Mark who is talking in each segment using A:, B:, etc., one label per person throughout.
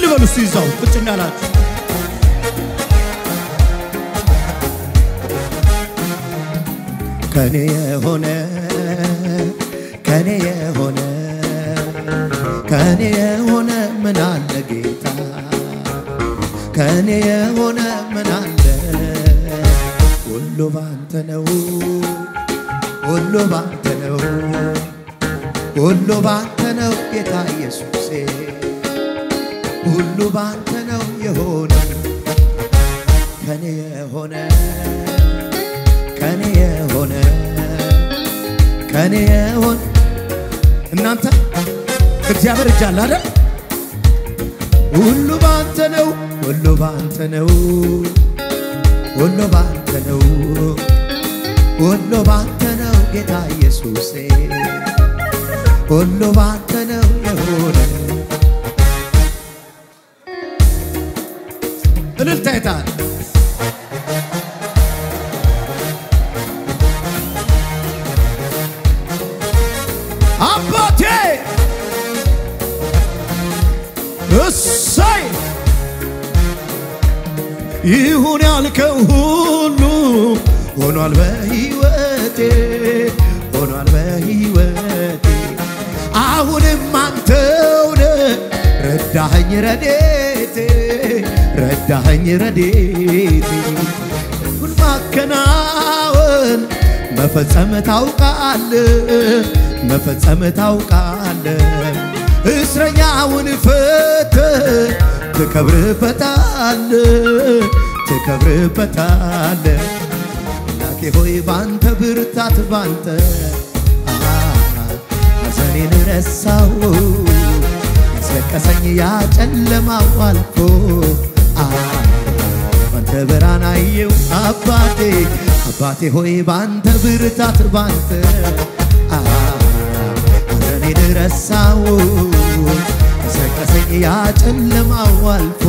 A: በሉ ሲይዛው ቁጭና አላችሁ ከኔ የሆነ ምን አለ ጌታ ከኔ የሆነ ምን አለ ሁሉ ባንተ ነው ጌታ ኢየሱሴ ሁሉ ባንተ ነው የሆነ ከኔ የሆነ እናንተ እግዚአብሔር እጃለ አይደል ሁሉ ባንተ ነው ጌታ ኢየሱሴ ሁሉ ባንተ ነው የሆነ እልልታይታል አባቴ እሰይ ይሁን ያልከው ሁሉ ሆኗል በሕይወቴ አሁንም አንተው ረዳኸኝ ረዴቴ ሁሉ ማከናወን መፈጸም ታውቃለህ እስረኛውን ፈተህ ትከብርበታለህ ላኬ ሆይ ባንተ ብርታት ባንተ ሐዘኔን ረሳው ያስለቀሰኝ ያ ጨለማው አልፎ ባንተ ብርሃን አየሁ አባቴ ሆይ ባንተ ብርታት ባንተ ሐዘኔን ረሳው ያስለቀሰኝ ያ ጨለማው አልፎ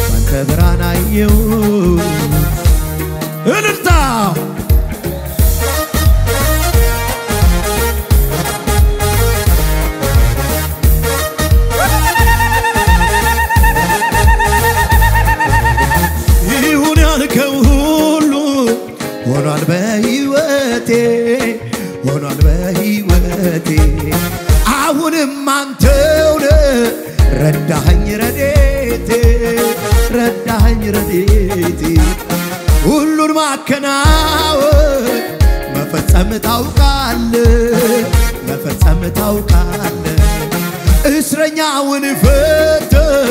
A: ባንተ ብርሃን አየሁ እልልታ ይሁን ያልከው ሁሉ ሆኗል በሕይወቴ አሁንም አንተው ረዳኸኝ ረዴቴ ሁሉን ማከናወን መፈጸም ታውቃለህ እስረኛውን ፈተህ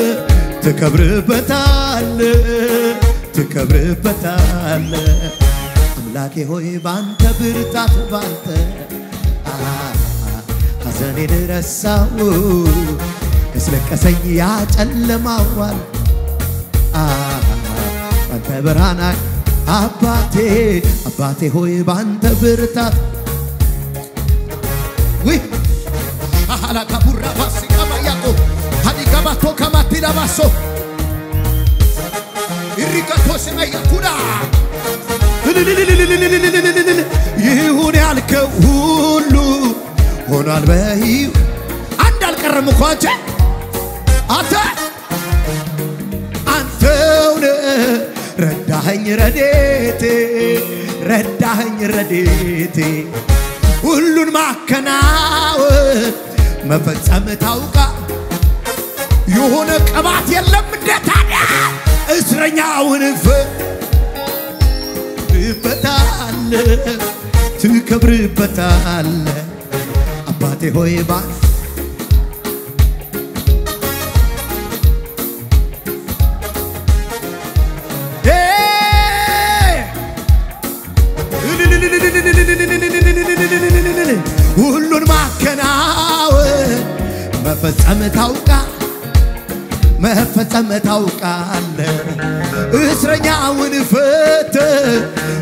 A: ትከብርበታለህ አምላኬ ሆይ ባንተ ብርታት ባንተ ሐዘኔን ረሳው ያስለቀሰኝ ያ ጨለማው ባንተ ብርሃን አባቴ ሆይ ባንተ ብርታት አላካቡራ ባሲካማያቆ ሀዲጋባቶ ከማቲላባሶ ይሪቀቶስ አያኩዳ ይሁን ያልከው ሁሉ ሆኗል በሕይወቴ አንድ አልቀረም እኮ አንተው ረዳኸኝ ረዴቴ ሁሉን ማከናወን መፈጸም ታውቃለህ የሆነ ቅባት የለም እንደ ታዲያ እስረኛውን ትከብርበታለህ አባቴ ሆይ ሁሉን ማከናወን መፈጸም ታውቃለህ እስረኛውን ፈተህ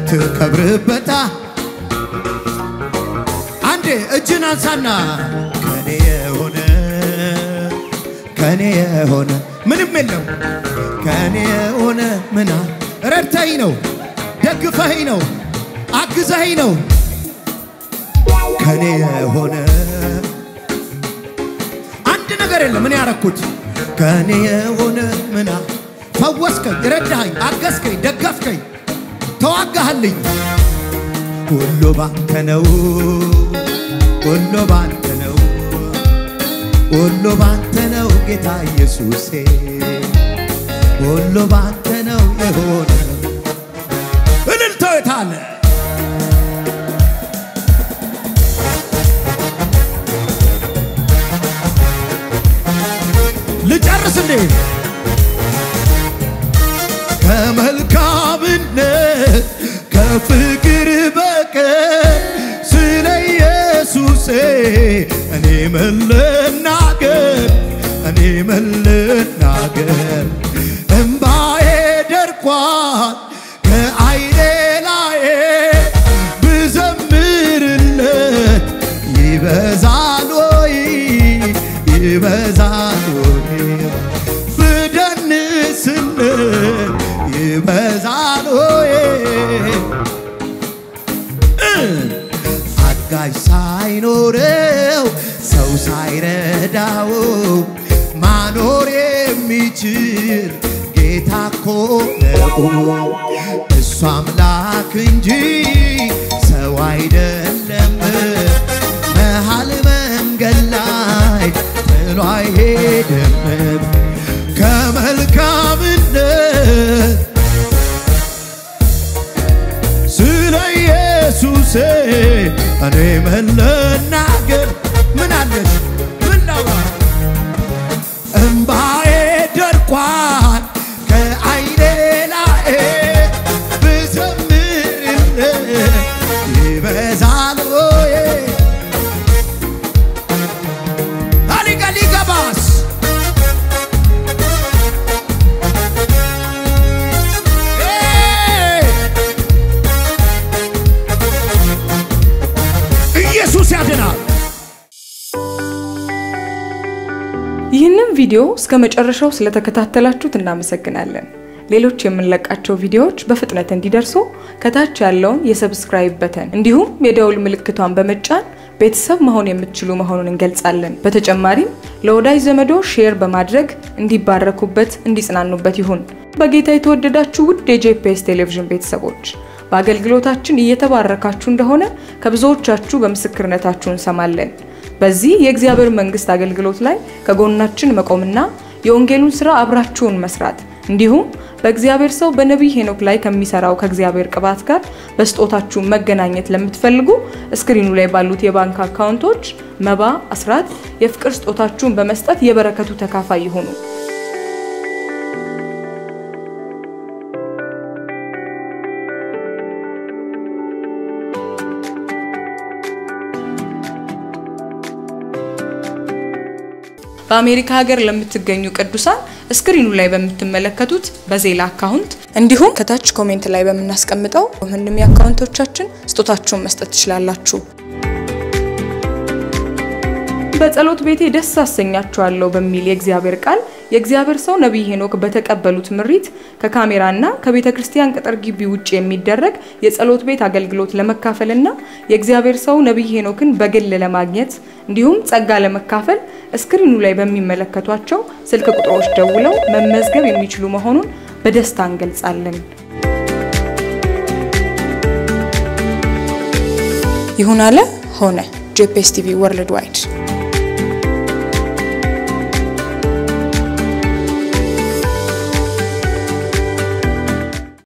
A: ትከብርበታለህ አንዴ እጅን አንሳና ከኔ የሆነ ምንም የለም ከኔ የሆነ ምና ረድተኸኝ ነው ደግፈኸኝ ነው አግዘኸኝ ነው ከኔ የሆነ አንድ ነገር የለም ምን ያረኩት ከኔ የሆነ ምና ፈወስከኝ ረዳኸኝ አገዝከኝ ደገፍከኝ ተዋጋህልኝ ሁሉ ባንተ ነው ሁሉ ባንተ ነው ሁሉ ባንተ ነው ጌታ ኢየሱሴ ሁሉ ባንተ ነው የሆነ እልልታው የታለ ልጨርስ እንዴ ከመልካምነት ከፍቅር በቀር ስለ ኢየሱስ እኔ መለናገር እምባዬ ደርቋል ከዓይኔ ላይ ብዘምርለት ይበዛል ወይ ብደንስለት ይበዛል ወይ አጋዥ ሳይኖረው ሰው ሳይረዳው ማኖር የሚችል ጌታ እኮ ነው እሱ አምላክ እንጂ ሰው አይደለም መሃል መንገድ ላይ ጥሎ አይሄድም ከመልካምነት ስለ ኢየሱስ እኔ መለናገር ምን አለሽ ምን ላውራ እምባዬ ደርቋል ከዓይኔ ላይ ብዘምርለት ይበዛል ወይ አሊጋባስ ኢየሱስ ያድናል
B: ይህንን ቪዲዮ እስከ መጨረሻው ስለተከታተላችሁት እናመሰግናለን ሌሎች የምንለቃቸው ቪዲዮዎች በፍጥነት እንዲደርሱ ከታች ያለውን የሰብስክራይብ በተን እንዲሁም የደውል ምልክቷን በመጫን ቤተሰብ መሆን የምትችሉ መሆኑን እንገልጻለን በተጨማሪም ለወዳጅ ዘመዶ ሼር በማድረግ እንዲባረኩበት እንዲጽናኑበት ይሁን በጌታ የተወደዳችሁ ውድ የጄፒኤስ ቴሌቪዥን ቤተሰቦች በአገልግሎታችን እየተባረካችሁ እንደሆነ ከብዙዎቻችሁ በምስክርነታችሁ እንሰማለን በዚህ የእግዚአብሔር መንግስት አገልግሎት ላይ ከጎናችን መቆምና የወንጌሉን ሥራ አብራችሁን መስራት እንዲሁም በእግዚአብሔር ሰው በነብይ ሄኖክ ላይ ከሚሰራው ከእግዚአብሔር ቅባት ጋር በስጦታችሁ መገናኘት ለምትፈልጉ ስክሪኑ ላይ ባሉት የባንክ አካውንቶች መባ አስራት የፍቅር ስጦታችሁን በመስጠት የበረከቱ ተካፋይ ይሁኑ በአሜሪካ ሀገር ለምትገኙ ቅዱሳን ስክሪኑ ላይ በመትመለከቱት በዜላ አካውንት እንዲሁም ከታች ኮሜንት ላይ በመናስቀምጠው ምንም የአካውንቶቻችን ስጦታችሁን መስጠት ትችላላችሁ በጸሎት ቤቴ ደስ አሰኛችኋለሁ በሚል የእግዚአብሔር ቃል የእግዚአብሔር ሰው ነብይ ሄኖክ በተቀበሉት ምሪት ከካሜራና ከቤተክርስቲያን ቅጥር ግቢ ውጪ የሚደረግ የጸሎት ቤት አገልግሎት ለመካፈልና የእግዚአብሔር ሰው ነብይ ሄኖክን በግል ለማግኘት እንዲሁም ጸጋ ለመካፈል ስክሪኑ ላይ በሚመለከቷቸው ስልክ ቁጥሮች ደውለው መመዝገብ የሚችሉ መሆኑን በደስታ እንገልጻለን ይሁን አለ ሆነ ጄፒኤስ ቲቪ ወርልድ ዋይድ